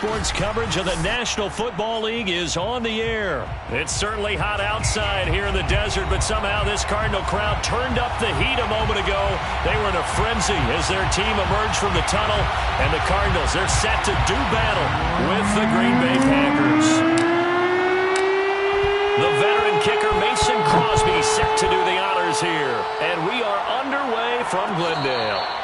Sports coverage of the National Football League is on the air. It's certainly hot outside here in the desert, but somehow this Cardinal crowd turned up the heat a moment ago. They were in a frenzy as their team emerged from the tunnel, and the Cardinals, they're set to do battle with the Green Bay Packers. The veteran kicker Mason Crosby set to do the honors here, and we are underway from Glendale.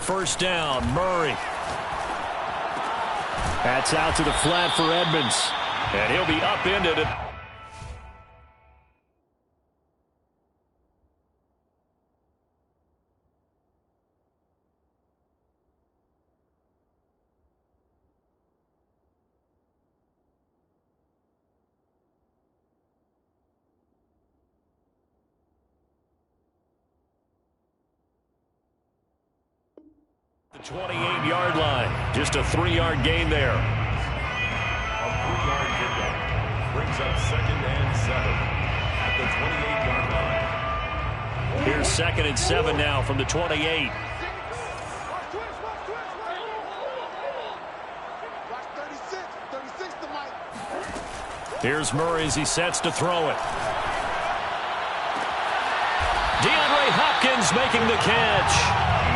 First down, Murray. That's out to the flat for Edmonds. And he'll be upended. The 28-yard line. Just a 3-yard gain there. A 3-yard pickup brings up 2nd and 7. 2nd and 7 now from the 28. Here's Murray as he sets to throw it. DeAndre Hopkins making the catch.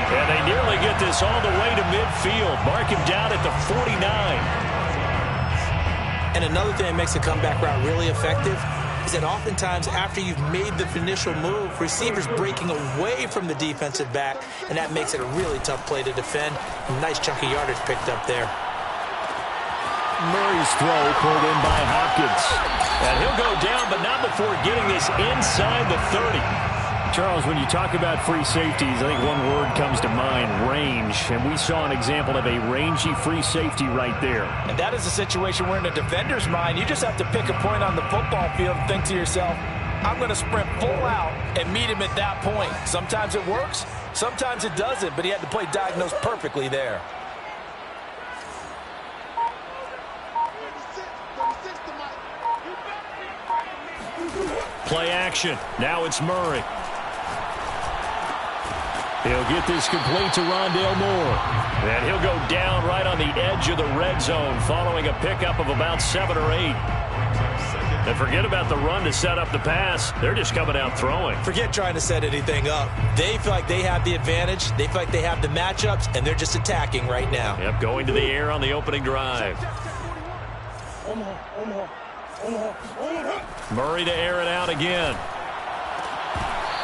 And they nearly get this all the way to midfield. Mark him down at the 49. And another thing that makes a comeback route really effective is that oftentimes after you've made the initial move, receivers breaking away from the defensive back, and that makes it a really tough play to defend. Nice chunky yardage picked up there. Murray's throw pulled in by Hopkins. And he'll go down, but not before getting this inside the 30. Charles, when you talk about free safeties, I think one word comes to mind, range. And we saw an example of a rangy free safety right there. And that is a situation where in a defender's mind, you just have to pick a point on the football field and think to yourself, I'm going to sprint full out and meet him at that point. Sometimes it works, sometimes it doesn't, but he had the play diagnosed perfectly there. Play action. Now it's Murray. He'll get this complete to Rondale Moore. And he'll go down right on the edge of the red zone following a pickup of about 7 or 8. And forget about the run to set up the pass. They're just coming out throwing. Forget trying to set anything up. They feel like they have the advantage. They feel like they have the matchups, and they're just attacking right now. Yep, going to the air on the opening drive. Murray to air it out again.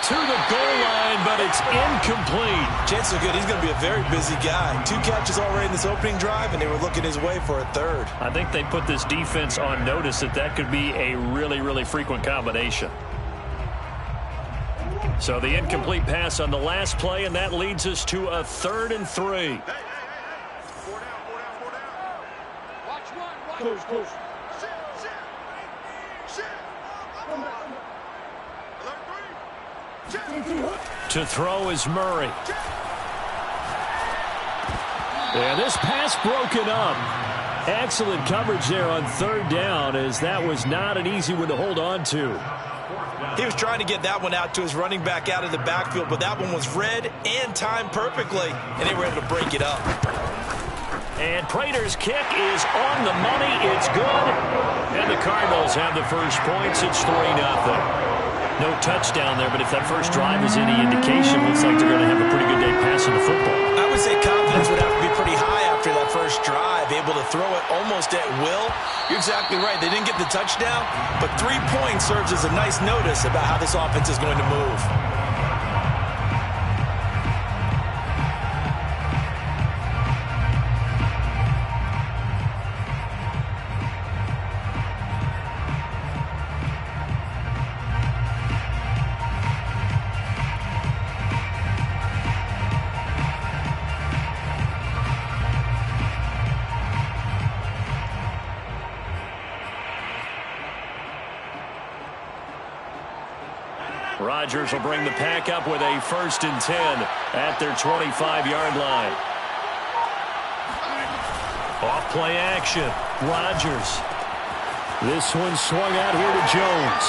To the goal line, but it's incomplete. Chances are good. He's going to be a very busy guy. 2 catches already in this opening drive, and they were looking his way for a 3rd. I think they put this defense on notice that could be a really, really frequent combination. So the incomplete pass on the last play, and that leads us to a 3rd and 3. Close. To throw is Murray. And this pass broken up. Excellent coverage there on 3rd down, as that was not an easy one to hold on to. He was trying to get that one out to his running back out of the backfield, but that one was read and timed perfectly, and they were able to break it up. And Prater's kick is on the money. It's good. And the Cardinals have the first points. It's 3-0. No touchdown there, but if that first drive is any indication, looks like they're going to have a pretty good day passing the football. I would say confidence would have to be pretty high after that first drive, able to throw it almost at will. You're exactly right. They didn't get the touchdown, but 3 points serves as a nice notice about how this offense is going to move. Rodgers will bring the pack up with a 1st and 10 at their 25-yard line. Off play action. Rodgers. This one swung out here to Jones.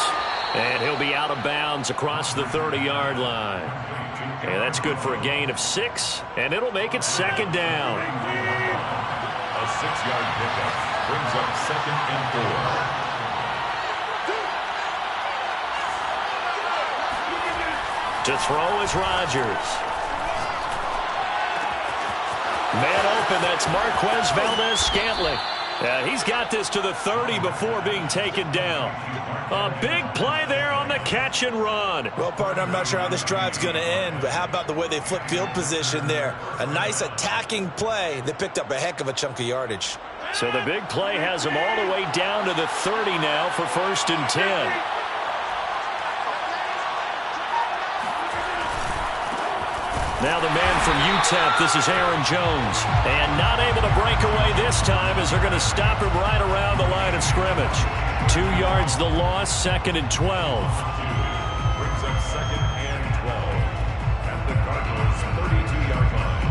And he'll be out of bounds across the 30-yard line. And that's good for a gain of 6, and it'll make it 2nd down. A 6-yard pickup brings up 2nd and 4. To throw is Rodgers. Man open, that's Marquez Valdez-Scantling. He's got this to the 30 before being taken down. A big play there on the catch and run. Well, partner, I'm not sure how this drive's going to end, but how about the way they flip field position there? A nice attacking play that picked up a heck of a chunk of yardage. So the big play has them all the way down to the 30 now for 1st and 10. Now the man from UTEP, this is Aaron Jones. And not able to break away this time as they're going to stop him right around the line of scrimmage. 2 yards the loss, 2nd and 12. Brings up 2nd and 12 at the Cardinals' 32-yard line.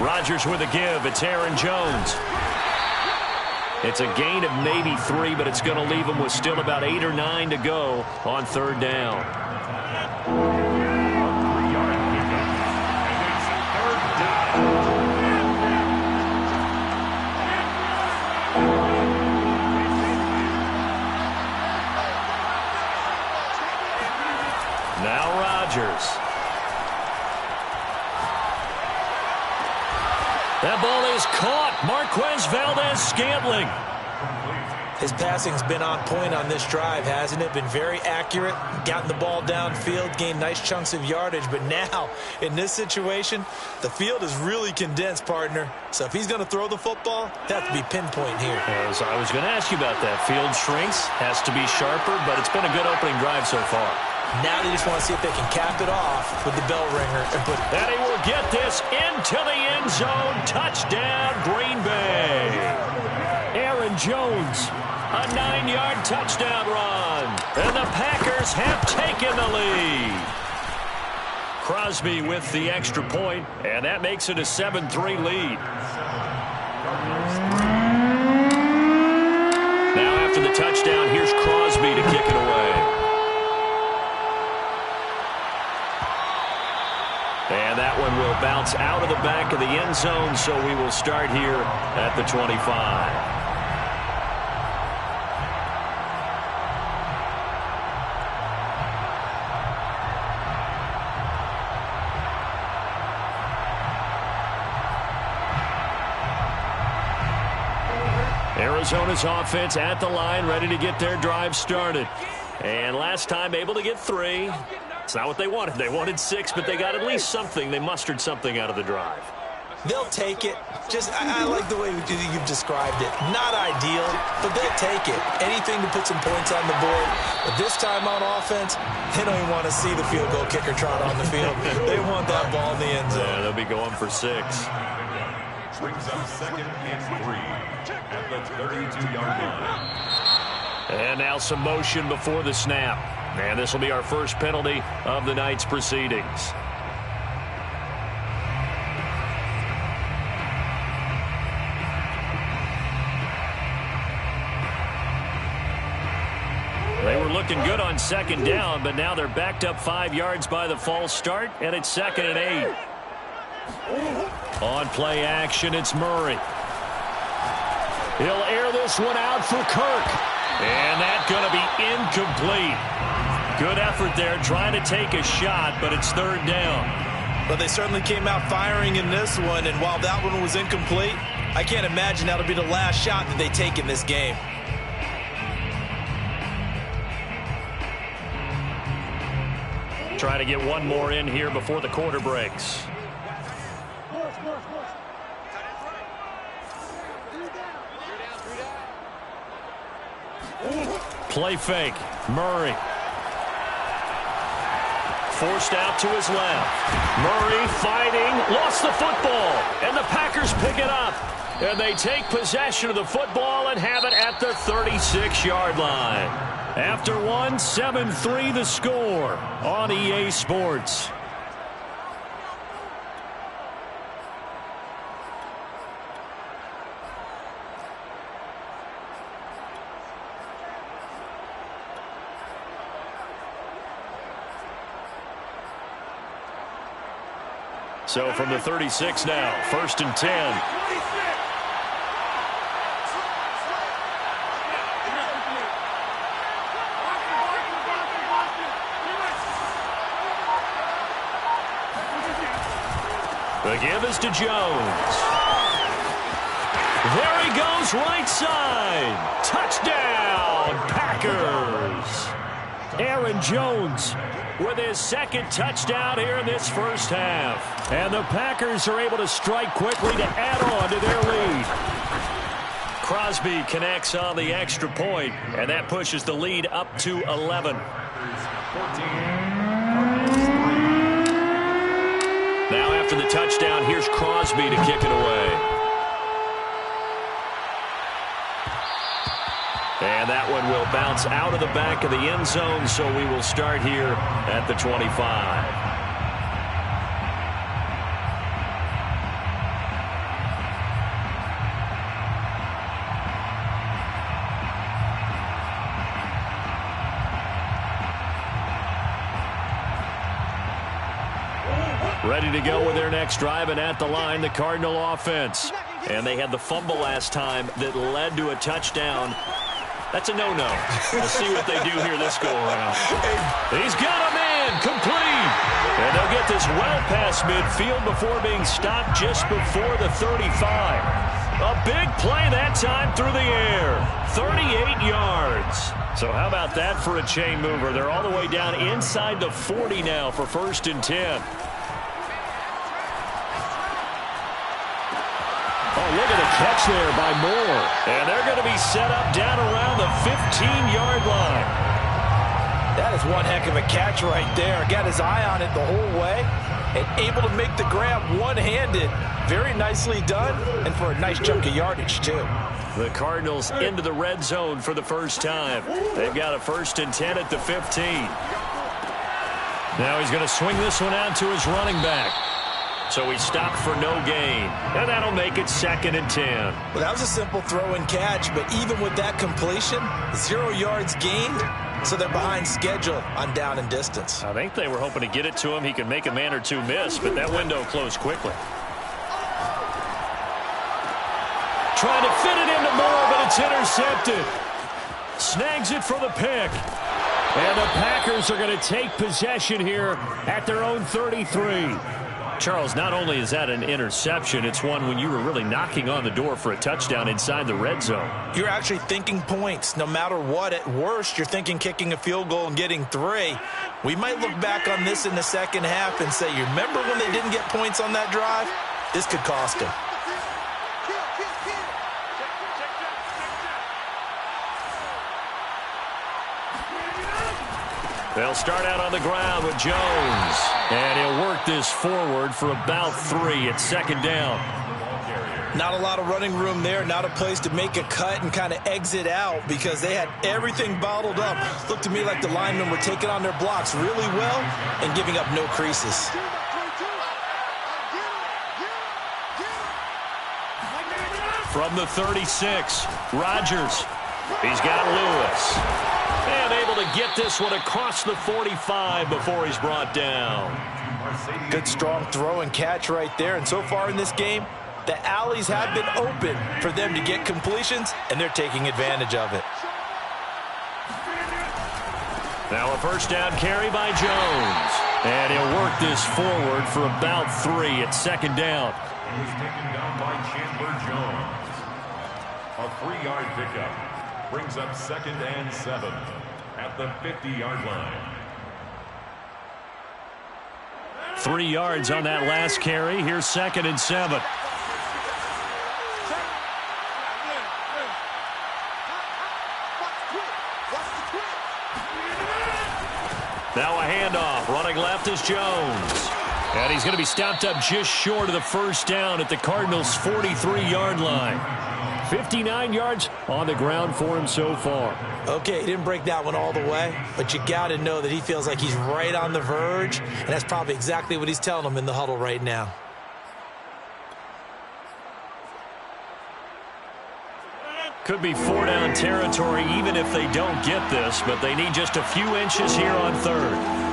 Rodgers with a give. It's Aaron Jones. It's a gain of maybe 3, but it's going to leave them with still about 8 or 9 to go on third down. Now Rodgers. That ball is caught. Marquez Valdez-Scantling. His passing's been on point on this drive, hasn't it? Been very accurate, gotten the ball downfield, gained nice chunks of yardage. But now, in this situation, the field is really condensed, partner. So if he's going to throw the football, that has to be pinpoint here. As I was going to ask you about that. Field shrinks, has to be sharper, but it's been a good opening drive so far. Now they just want to see if they can cap it off with the bell ringer. And he will get this into the end zone. Touchdown, Green Bay. Aaron Jones, a 9-yard touchdown run. And the Packers have taken the lead. Crosby with the extra point, and that makes it a 7-3 lead. Now after the touchdown, here's Crosby to kick it away. And that one will bounce out of the back of the end zone, so we will start here at the 25. Arizona's offense at the line, ready to get their drive started. And last time able to get 3. It's not what they wanted. They wanted 6, but they got at least something. They mustered something out of the drive. They'll take it. I like the way you've described it. Not ideal, but they'll take it. Anything to put some points on the board. But this time on offense, they don't even want to see the field goal kicker trot on the field. They want that ball in the end zone. Yeah, they'll be going for 6. Brings up 2nd and 3 at the 32-yard line. And now some motion before the snap. And this will be our first penalty of the night's proceedings. They were looking good on 2nd down, but now they're backed up 5 yards by the false start, and it's 2nd and 8. On play action, it's Murray. He'll air this one out for Kirk. And that's going to be incomplete. Good effort there trying to take a shot, but it's 3rd down. But they certainly came out firing in this one, and while that one was incomplete, I can't imagine that'll be the last shot that they take in this game. Try to get one more in here before the quarter breaks. Play fake. Murray. Forced out to his left. Murray fighting. Lost the football. And the Packers pick it up. And they take possession of the football and have it at the 36-yard line. After one, 7-3 the score on EA Sports. So from the 36 now, 1st and 10. The give is to Jones. There he goes, right side. Touchdown, Packers. Aaron Jones with his 2nd touchdown here in this first half. And the Packers are able to strike quickly to add on to their lead. Crosby connects on the extra point, and that pushes the lead up to 11. Now after the touchdown, here's Crosby to kick it away. And that one will bounce out of the back of the end zone, so we will start here at the 25. Ready to go with their next drive, and at the line, the Cardinal offense. And they had the fumble last time that led to a touchdown. That's a no-no. We'll see what they do here this go-around. He's got a man, complete. And they'll get this well past midfield before being stopped just before the 35. A big play that time through the air. 38 yards. So how about that for a chain mover? They're all the way down inside the 40 now for 1st and 10. Oh, look at the catch there by Moore. And they're going to be set up down around the 15-yard line. That is one heck of a catch right there. Got his eye on it the whole way and able to make the grab one-handed. Very nicely done, and for a nice chunk of yardage, too. The Cardinals into the red zone for the first time. They've got a 1st and 10 at the 15. Now he's going to swing this one out to his running back. So he stopped for no gain. And that'll make it 2nd and 10. Well, that was a simple throw and catch, but even with that completion, 0 yards gained, so they're behind schedule on down and distance. I think they were hoping to get it to him. He could make a man or two miss, but that window closed quickly. Trying to fit it into Moore, but it's intercepted. Snags it for the pick. And the Packers are going to take possession here at their own 33. Charles, not only is that an interception, it's one when you were really knocking on the door for a touchdown inside the red zone. You're actually thinking points. No matter what, at worst, you're thinking kicking a field goal and getting 3. We might look back on this in the second half and say, you remember when they didn't get points on that drive? This could cost them. They'll start out on the ground with Jones. And he'll work this forward for about 3 at 2nd down. Not a lot of running room there. Not a place to make a cut and kind of exit out because they had everything bottled up. Looked to me like the linemen were taking on their blocks really well and giving up no creases. From the 36, Rodgers. He's got Lewis. And able to get this one across the 45 before he's brought down. Good strong throw and catch right there. And so far in this game, the alleys have been open for them to get completions, and they're taking advantage of it. Now a 1st down carry by Jones. And he'll work this forward for about 3 at 2nd down. He was taken down by Chandler Jones. A 3-yard pickup. Brings up 2nd and 7 at the 50-yard line. 3 yards on that last carry. Here's 2nd and 7. Now a handoff. Running left is Jones. And he's going to be stopped up just short of the 1st down at the Cardinals' 43-yard line. 59 yards on the ground for him so far. Okay, he didn't break that one all the way, but you got to know that he feels like he's right on the verge, and that's probably exactly what he's telling them in the huddle right now. Could be 4-down territory even if they don't get this, but they need just a few inches here on 3rd.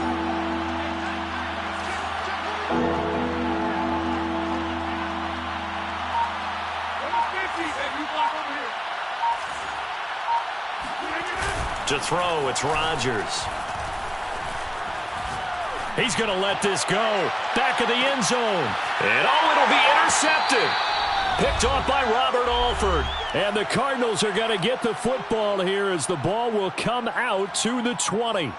To throw, it's Rodgers. He's going to let this go. Back of the end zone. And it'll be intercepted. Picked off by Robert Alford. And the Cardinals are going to get the football here as the ball will come out to the 20.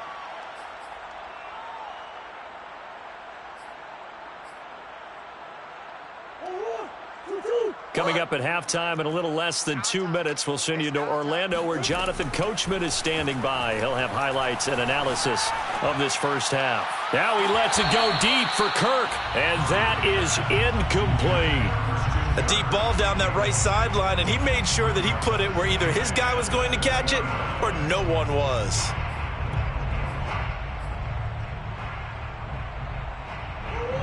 Coming up at halftime in a little less than 2 minutes, we'll send you to Orlando where Jonathan Coachman is standing by. He'll have highlights and analysis of this first half. Now he lets it go deep for Kirk, and that is incomplete. A deep ball down that right sideline, and he made sure that he put it where either his guy was going to catch it or no one was.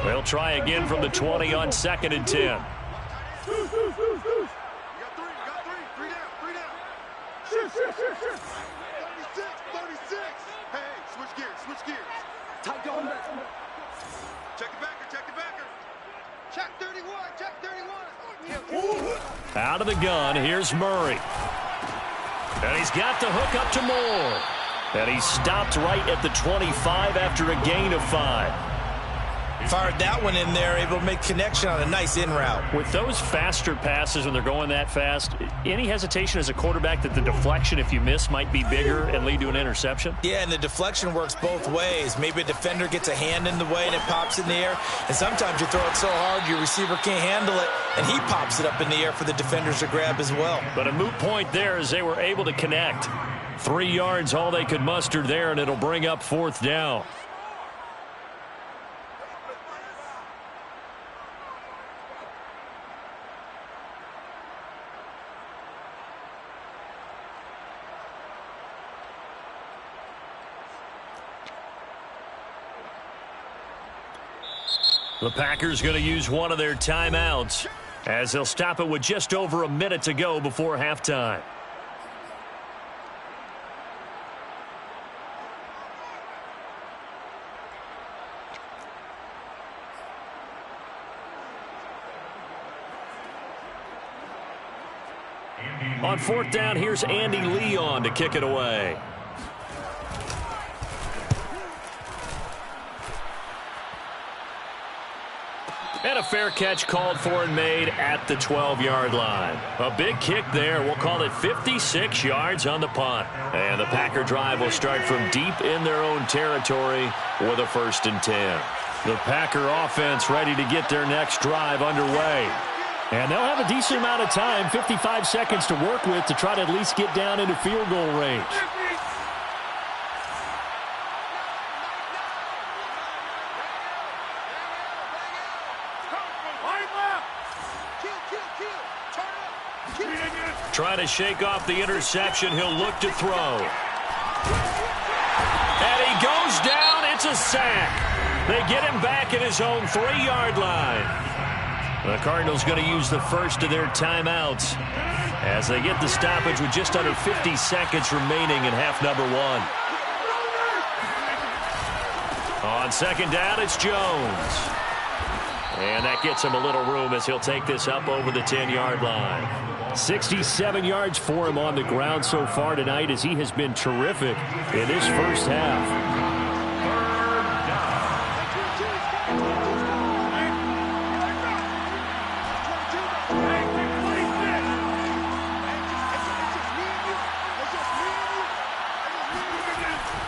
They'll try again from the 20 on 2nd and 10. You got 3, three down. Shoot. 36. Hey, switch gears. Tight going back. Check it back. Out of the gun, here's Murray. And he's got the hook up to Moore. And he stopped right at the 25 after a gain of 5. Fired that one in there, able to make connection on a nice in route. With those faster passes when they're going that fast, any hesitation as a quarterback that the deflection, if you miss, might be bigger and lead to an interception? Yeah, and the deflection works both ways. Maybe a defender gets a hand in the way and it pops in the air. And sometimes you throw it so hard your receiver can't handle it, and he pops it up in the air for the defenders to grab as well. But a moot point there as they were able to connect. 3 yards, all they could muster there, and it'll bring up 4th down. The Packers going to use one of their timeouts as they'll stop it with just over a minute to go before halftime. On 4th down, here's Andy Leon to kick it away. And a fair catch called for and made at the 12-yard line. A big kick there. We'll call it 56 yards on the punt. And the Packer drive will start from deep in their own territory with a 1st and 10. The Packer offense ready to get their next drive underway. And they'll have a decent amount of time, 55 seconds to work with, to try to at least get down into field goal range. Trying to shake off the interception. He'll look to throw. And he goes down. It's a sack. They get him back at his own 3-yard line. The Cardinals going to use the first of their timeouts as they get the stoppage with just under 50 seconds remaining in half number 1. On 2nd down, it's Jones. And that gets him a little room as he'll take this up over the 10-yard line. 67 yards for him on the ground so far tonight as he has been terrific in this first half.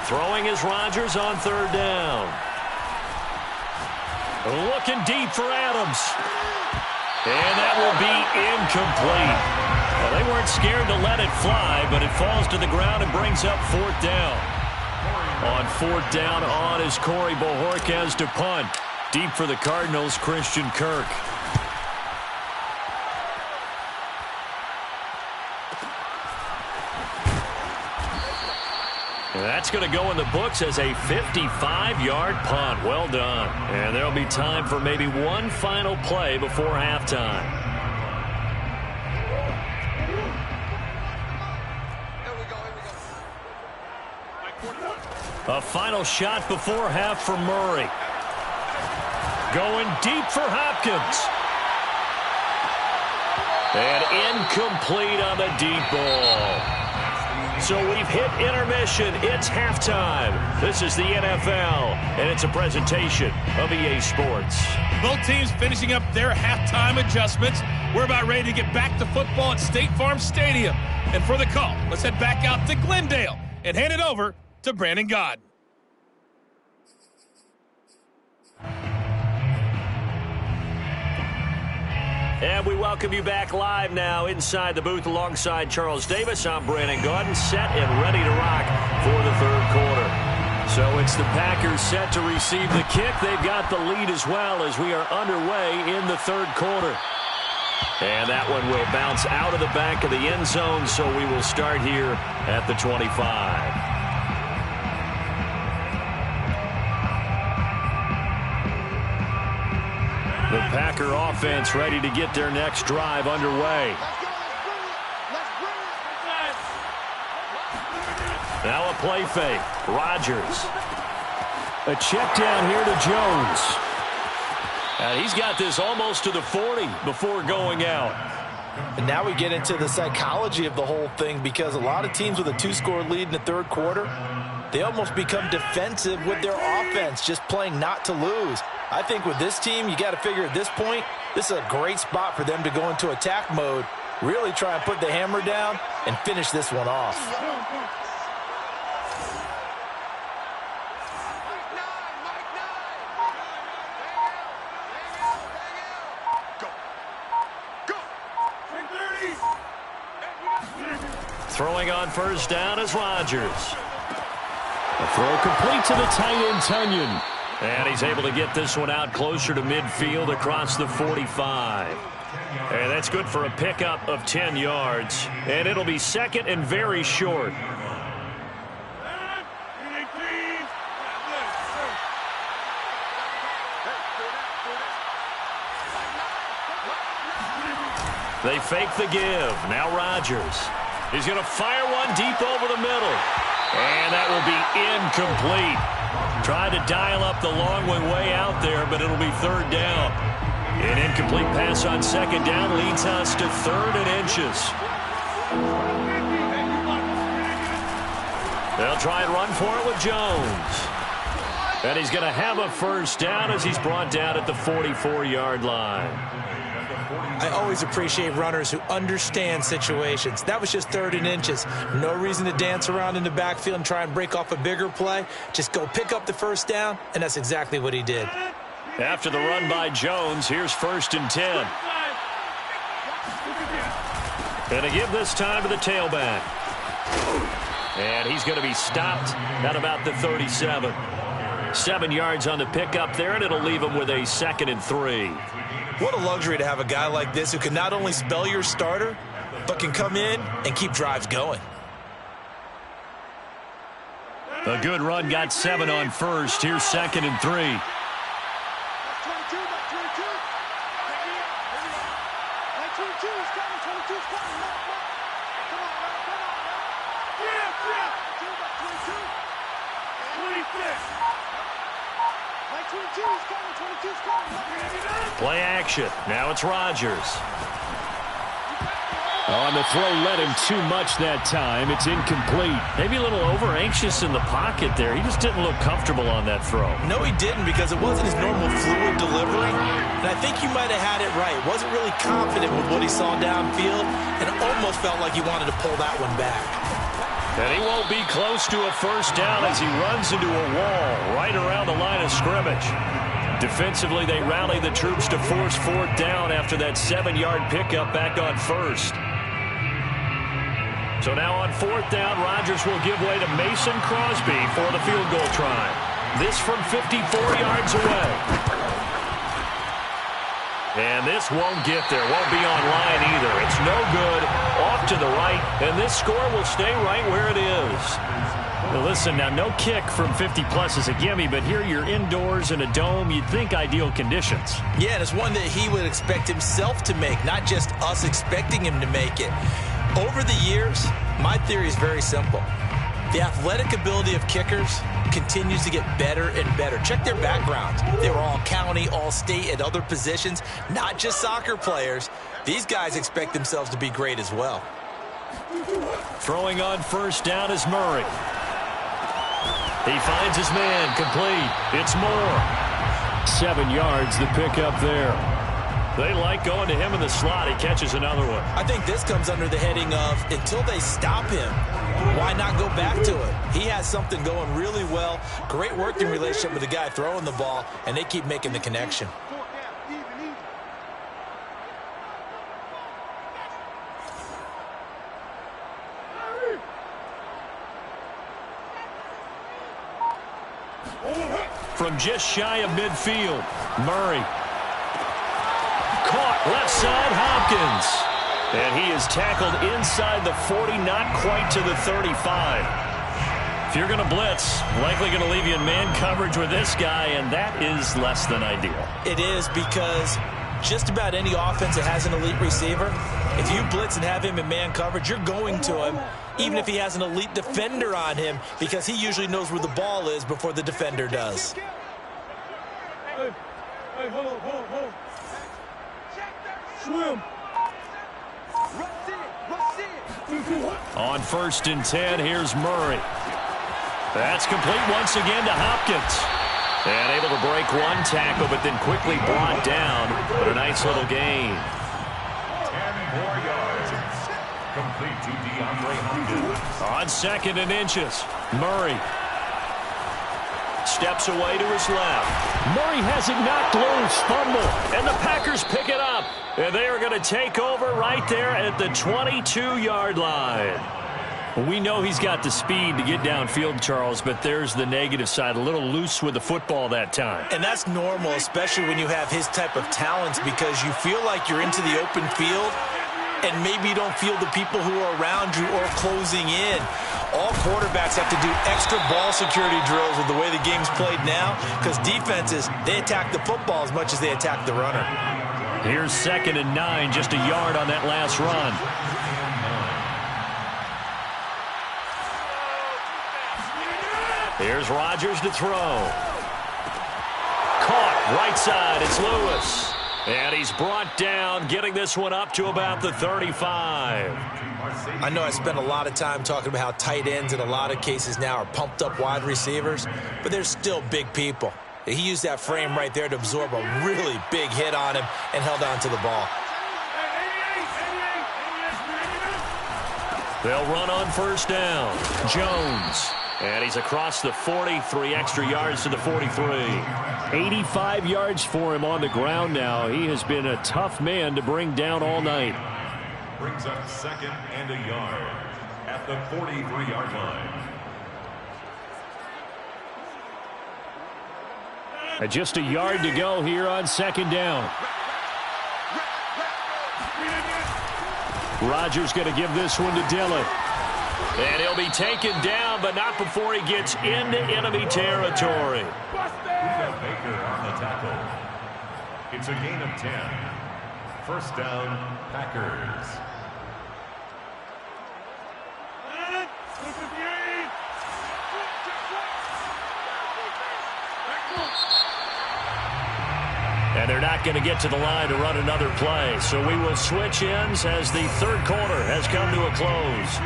Throwing is Rodgers on 3rd down. Looking deep for Adams. And that will be incomplete. Well, they weren't scared to let it fly, but it falls to the ground and brings up 4th down. On 4th down on is Corey Bojorquez to punt. Deep for the Cardinals, Christian Kirk. And that's going to go in the books as a 55-yard punt. Well done. And there'll be time for maybe one final play before halftime. A final shot before half for Murray. Going deep for Hopkins. And incomplete on the deep ball. So we've hit intermission. It's halftime. This is the NFL, and it's a presentation of EA Sports. Both teams finishing up their halftime adjustments. We're about ready to get back to football at State Farm Stadium. And for the call, let's head back out to Glendale and hand it over to Brandon God. And we welcome you back live now inside the booth alongside Charles Davis. I'm Brandon Gaudin, set and ready to rock for the 3rd quarter. So it's the Packers set to receive the kick. They've got the lead as well as we are underway in the 3rd quarter. And that one will bounce out of the back of the end zone, so we will start here at the 25. The Packer offense ready to get their next drive underway. Now a play fake. Rodgers. A check down here to Jones. And he's got this almost to the 40 before going out. And now we get into the psychology of the whole thing, because a lot of teams with a 2-score lead in the third quarter, they almost become defensive with their offense, just playing not to lose. I think with this team, you got to figure at this point, this is a great spot for them to go into attack mode, really try and put the hammer down and finish this one off. Throwing on first down is Rodgers. A throw complete to the tight end, Tunyon. And he's able to get this one out closer to midfield across the 45. And that's good for a pickup of 10 yards. And it'll be second and very short. They fake the give. Now Rodgers. He's going to fire one deep over the middle. And that will be incomplete. Tried to dial up the long way out there, but it'll be third down. An incomplete pass on second down leads us to 3rd and inches. They'll try and run for it with Jones. And he's going to have a first down as he's brought down at the 44-yard line. I always appreciate runners who understand situations. That was just 3rd and inches. No reason to dance around in the backfield and try and break off a bigger play. Just go pick up the first down, and that's exactly what he did. After the run by Jones, here's 1st and 10. And to give this time to the tailback. And he's going to be stopped at about the 37. 7 yards on the pickup there, and it'll leave him with a 2nd and 3. What a luxury to have a guy like this who can not only spell your starter, but can come in and keep drives going. A good run, got 7 on first. Here's 2nd and 3. Play action. Now it's Rodgers. On the throw, led him too much that time. It's incomplete. Maybe a little over-anxious in the pocket there. He just didn't look comfortable on that throw. No, he didn't, because it wasn't his normal fluid delivery. And I think you might have had it right. Wasn't really confident with what he saw downfield, and it almost felt like he wanted to pull that one back. And he won't be close to a first down as he runs into a wall right around the line of scrimmage. Defensively, they rally the troops to force 4th down after that 7-yard pickup back on first. So now on 4th down, Rodgers will give way to Mason Crosby for the field goal try. This from 54 yards away. And this won't get there. Won't be on line either. It's no good. Off to the right. And this score will stay right where it is. Now listen, now no kick from 50-plus is a gimme, but here you're indoors in a dome. You'd think ideal conditions. Yeah, and it's one that he would expect himself to make, not just us expecting him to make it. Over the years, my theory is very simple. The athletic ability of kickers continues to get better and better. Check their backgrounds. They were all county, all state, at other positions, not just soccer players. These guys expect themselves to be great as well. Throwing on first down is Murray. He finds his man, complete. It's Moore. 7 yards, the pickup there. They like going to him in the slot. He catches another one. I think this comes under the heading of, until they stop him, why not go back to it? He has something going really well. Great working relationship with the guy throwing the ball, and they keep making the connection. From just shy of midfield, Murray. Caught left side, Hopkins. And he is tackled inside the 40, not quite to the 35. If you're going to blitz, likely going to leave you in man coverage with this guy, and that is less than ideal. It is, because just about any offense that has an elite receiver, if you blitz and have him in man coverage, you're going to him, even if he has an elite defender on him, because he usually knows where the ball is before the defender does. Hey, hold on. Swim. On 1st and 10, here's Murray. That's complete once again to Hopkins. And able to break one tackle, but then quickly brought down. But a nice little gain. 10 more yards. Complete to DeAndre Hopkins. On 2nd and inches, Murray steps away to his left. Murray has it knocked loose, fumble, and the Packers pick it up. And they are going to take over right there at the 22-yard line. We know he's got the speed to get downfield, Charles, but there's the negative side. A little loose with the football that time. And that's normal, especially when you have his type of talents, because you feel like you're into the open field and maybe you don't feel the people who are around you or closing in. All quarterbacks have to do extra ball security drills with the way the game's played now, because defenses, they attack the football as much as they attack the runner. Here's 2nd and 9, just a yard on that last run. Here's Rodgers to throw. Caught right side. It's Lewis. And he's brought down, getting this one up to about the 35. I know I spent a lot of time talking about how tight ends in a lot of cases now are pumped up wide receivers, but they're still big people. He used that frame right there to absorb a really big hit on him and held on to the ball. They'll run on 1st down. Jones. And he's across the 40, 3 extra yards to the 43. 85 yards for him on the ground now. He has been a tough man to bring down all night. Brings up 2nd and a yard at the 43-yard line. Just a yard to go here on 2nd down. Rodgers going to give this one to Dillon. And he'll be taken down, but not before he gets into enemy territory. Baker on the tackle. It's a gain of 10. 1st down, Packers. And they're not going to get to the line to run another play. So we will switch ends as the 3rd quarter has come to a close.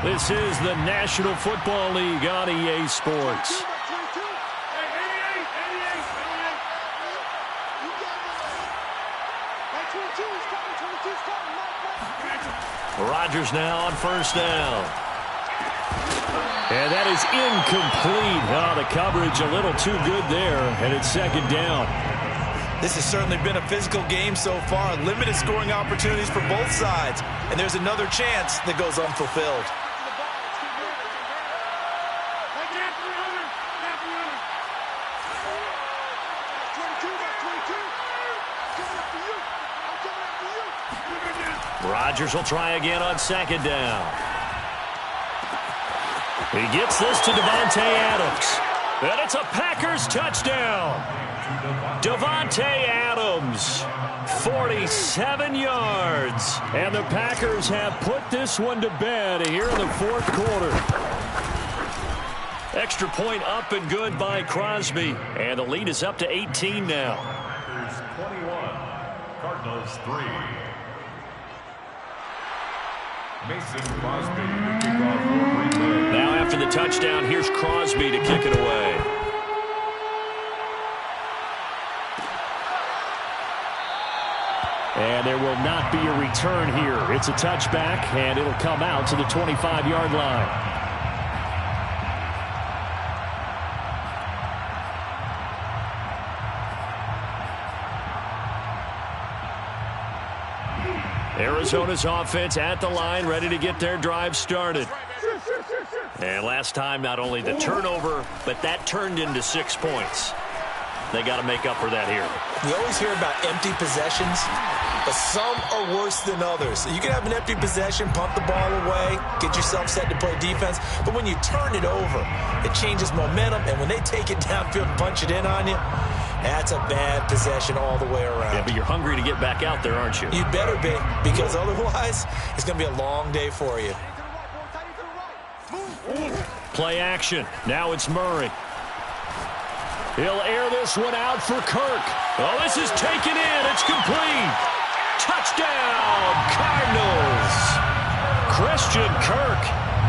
This is the National Football League on EA Sports. Rodgers now on 1st down. And that is incomplete. Oh, the coverage a little too good there, and it's 2nd down. This has certainly been a physical game so far. Limited scoring opportunities for both sides. And there's another chance that goes unfulfilled. Rodgers will try again on 2nd down. He gets this to Davante Adams. And it's a Packers touchdown. Davante Adams, 47 yards. And the Packers have put this one to bed here in the 4th quarter. Extra point up and good by Crosby. And the lead is up to 18 now. Packers 21, Cardinals 3. Mason Crosby to kick off for Green Bay. Now after the touchdown, here's Crosby to kick it away. And there will not be a return here. It's a touchback, and it'll come out to the 25-yard line. Arizona's offense at the line, ready to get their drive started. And last time, not only the turnover, but that turned into 6 points. They got to make up for that here. We always hear about empty possessions, but some are worse than others. You can have an empty possession, pump the ball away, get yourself set to play defense, but when you turn it over, it changes momentum, and when they take it downfield and punch it in on you, that's a bad possession all the way around. Yeah, but you're hungry to get back out there, aren't you? You'd better be, because otherwise, it's going to be a long day for you. Play action. Now it's Murray. He'll air this one out for Kirk. Oh, this is taken in. It's complete. Touchdown, Cardinals. Christian Kirk,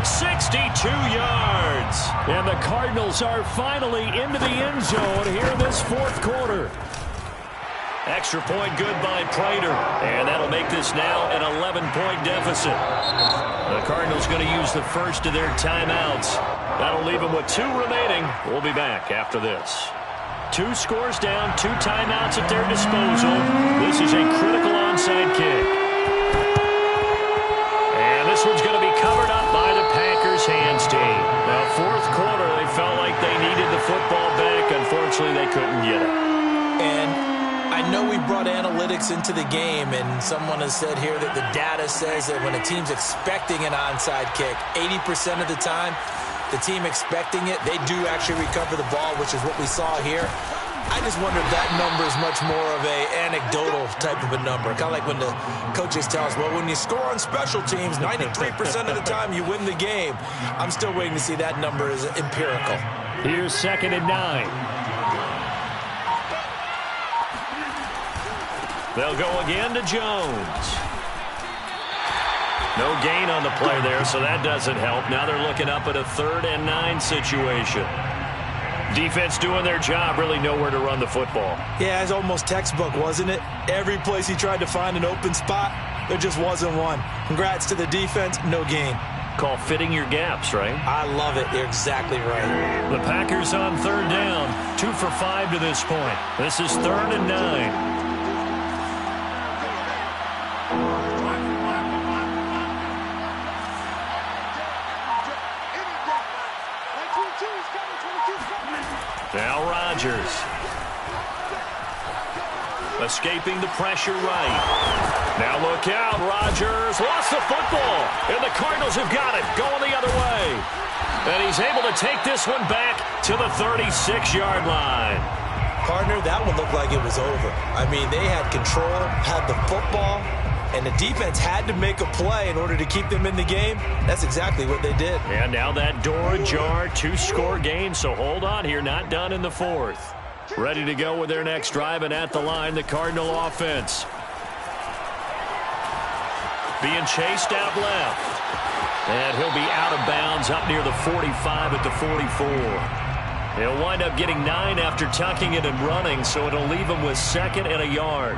62 yards. And the Cardinals are finally into the end zone here in this fourth quarter. Extra point good by Prater. And that'll make this now an 11-point deficit. The Cardinals going to use the first of their timeouts. That'll leave them with 2 remaining. We'll be back after this. 2 scores down, 2 timeouts at their disposal. This is a critical onside kick. And this one's going to be covered up by the Packers hands team. Now, fourth quarter, they felt like they needed the football back. Unfortunately, they couldn't get it. And I know we brought analytics into the game, and someone has said here that the data says that when a team's expecting an onside kick, 80% of the time, the team expecting it, they do actually recover the ball, which is what we saw here. I just wonder if that number is much more of a anecdotal type of a number. Kind of like when the coaches tell us, well, when you score on special teams, 93% of the time you win the game. I'm still waiting to see that number is empirical. Here's 2nd and 9. They'll go again to Jones. No gain on the play there, so that doesn't help. Now they're looking up at a 3rd and 9 situation. Defense doing their job, really nowhere to run the football. Yeah, it's almost textbook, wasn't it? Every place he tried to find an open spot, there just wasn't one. Congrats to the defense, no gain. Call fitting your gaps, right? I love it. You're exactly right. The Packers on 3rd down, 2 for 5 to this point. This is 3rd and 9. Now Rodgers. Escaping the pressure right. Now look out, Rodgers lost the football, and the Cardinals have got it, going the other way. And he's able to take this one back to the 36-yard line. Partner, that one looked like it was over. I mean, they had control, had the football, and the defense had to make a play in order to keep them in the game. That's exactly what they did. And now that door ajar, 2-score game, so hold on here, not done in the 4th. Ready to go with their next drive, and at the line, the Cardinal offense. Being chased out left. And he'll be out of bounds up near the 45 at the 44. He'll wind up getting 9 after tucking it and running, so it'll leave him with 2nd and a yard.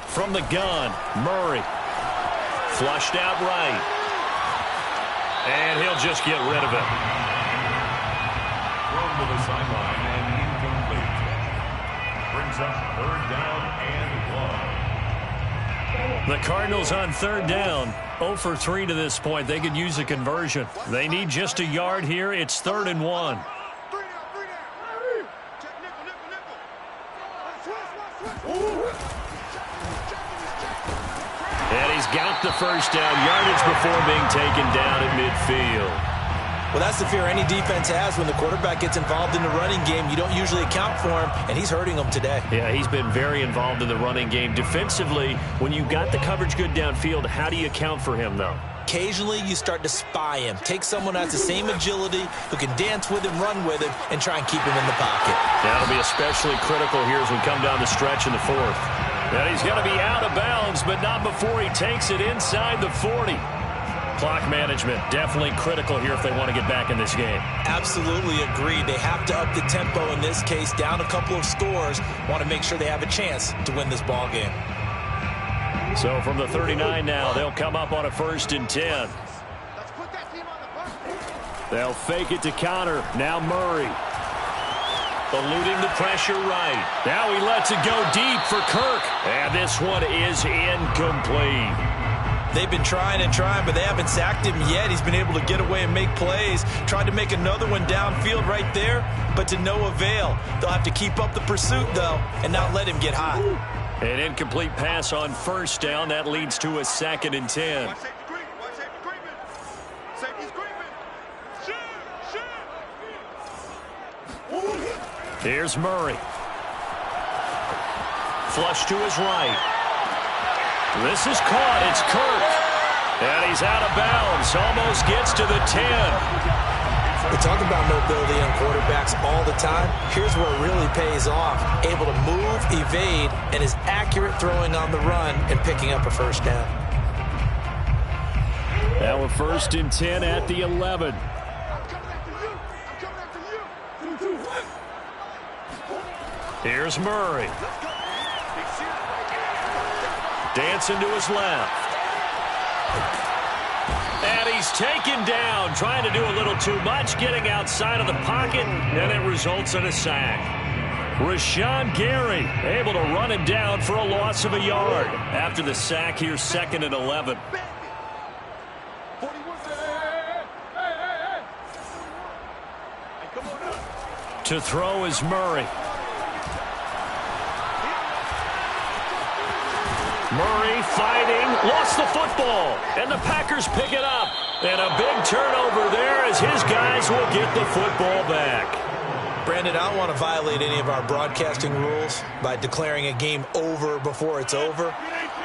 From the gun, Murray. Flushed out right. And he'll just get rid of it. Thrown to the sideline and incomplete. Brings up 3rd down and 1. The Cardinals on 3rd down. 0 for 3 to this point. They could use a conversion. They need just a yard here. It's 3rd and 1. And he's got the first down, yardage before being taken down at midfield. Well, that's the fear any defense has when the quarterback gets involved in the running game. You don't usually account for him, and he's hurting them today. Yeah, he's been very involved in the running game. Defensively, when you've got the coverage good downfield, how do you account for him, though? Occasionally, you start to spy him. Take someone who has the same agility, who can dance with him, run with him, and try and keep him in the pocket. That'll be especially critical here as we come down the stretch in the 4th. And he's going to be out of bounds, but not before he takes it inside the 40. Clock management definitely critical here if they want to get back in this game. Absolutely agreed. They have to up the tempo in this case, down a couple of scores. Want to make sure they have a chance to win this ball game. So from the 39 now, they'll come up on a 1st and 10. They'll fake it to counter. Now Murray. Eluding the pressure right. Now he lets it go deep for Kirk. And this one is incomplete. They've been trying and trying, but they haven't sacked him yet. He's been able to get away and make plays. Tried to make another one downfield right there, but to no avail. They'll have to keep up the pursuit, though, and not let him get hot. An incomplete pass on 1st down. That leads to a 2nd and 10. Here's Murray. Flush to his right. This is caught. It's Kirk. And he's out of bounds. Almost gets to the 10. We talk about mobility on quarterbacks all the time. Here's where it really pays off. Able to move, evade, and is accurate throwing on the run and picking up a first down. Now a 1st and 10 at the 11. Here's Murray. Dancing to his left. And he's taken down, trying to do a little too much, getting outside of the pocket, and it results in a sack. Rashawn Gary able to run him down for a loss of a yard. After the sack, here's 2nd and 11. To throw is Murray. Murray fighting, lost the football, and the Packers pick it up. And a big turnover there as his guys will get the football back. Brandon, I don't want to violate any of our broadcasting rules by declaring a game over before it's over.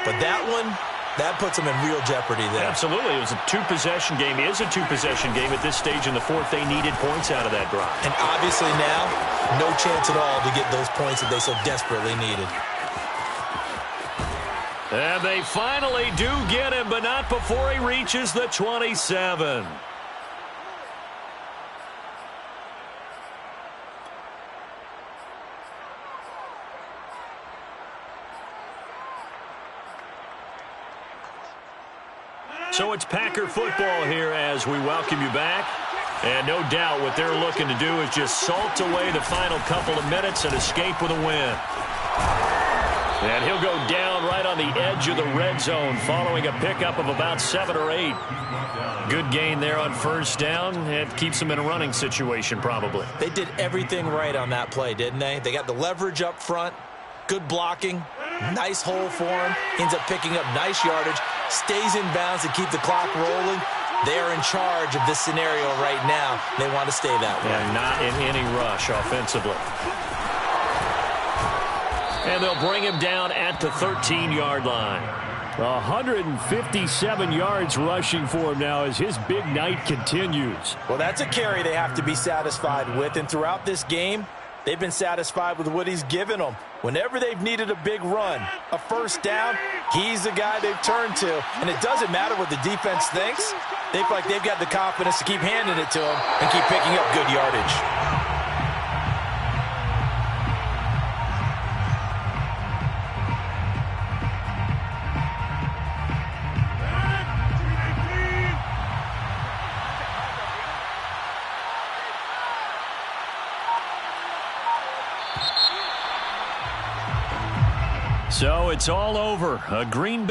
But that one, that puts them in real jeopardy there. Absolutely. It was a two-possession game. It is a two-possession game at this stage in the fourth. They needed points out of that drive. And obviously now, no chance at all to get those points that they so desperately needed. And they finally do get him, but not before he reaches the 27. So it's Packer football here as we welcome you back. And no doubt what they're looking to do is just salt away the final couple of minutes and escape with a win. And he'll go down right on the edge of the red zone following a pickup of about 7 or 8. Good gain there on 1st down. It keeps them in a running situation probably. They did everything right on that play, didn't they? They got the leverage up front, good blocking, nice hole for him, ends up picking up nice yardage, stays in bounds to keep the clock rolling. They are in charge of this scenario right now. They want to stay that way. And not in any rush offensively. And they'll bring him down at the 13-yard line. 157 yards rushing for him now as his big night continues. Well, that's a carry they have to be satisfied with. And throughout this game, they've been satisfied with what he's given them. Whenever they've needed a big run, a 1st down, he's the guy they've turned to. And it doesn't matter what the defense thinks. They feel like they've got the confidence to keep handing it to him and keep picking up good yardage. So it's all over. A Green Bay